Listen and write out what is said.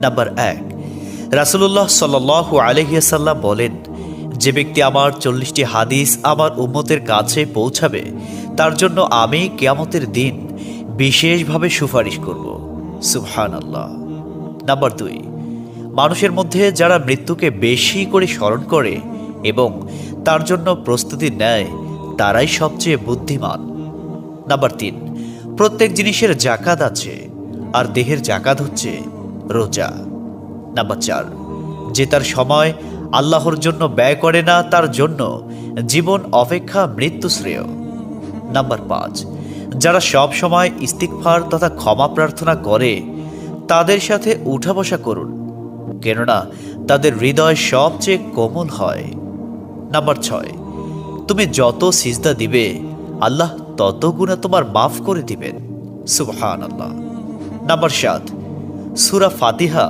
Number ১, রাসূলুল্লাহ সাল্লাল্লাহু আলাইহি ওয়াসাল্লাম বলেন, যে ব্যক্তি আমার ৪০টি হাদিস আমার উম্মতের কাছে পৌঁছাবে তার জন্য আমি কিয়ামতের দিন বিশেষভাবে সুপারিশ করব। সুবহানাল্লাহ। নাম্বার ২, মানুষের মধ্যে যারা মৃত্যুকে বেশি করে স্মরণ করে এবং তার জন্য প্রস্তুতি নেয় তারাই সবচেয়ে বুদ্ধিমান। নাম্বার ৩, প্রত্যেক জিনিসের জাকাত আছে, আর দেহের জাকাত হচ্ছে রোজা। নাম্বার ৪, যে তার সময় আল্লাহর জন্য ব্যয় করে না তার জন্য জীবন অপেক্ষা মৃত্যু শ্রেয়। নাম্বার ৫, যারা সব সময় ইস্তিগফার তথা ক্ষমা প্রার্থনা করে তাদের সাথে উঠা বসা করুন, কেননা তাদের হৃদয় সবচেয়ে কোমল হয়। নাম্বার ৬, তুমি যত সিজদা দিবে আল্লাহ তত গুণা তোমার মাফ করে দিবেন। সুবহানাল্লাহ। নাম্বার ৭, সূরা ফাতিহা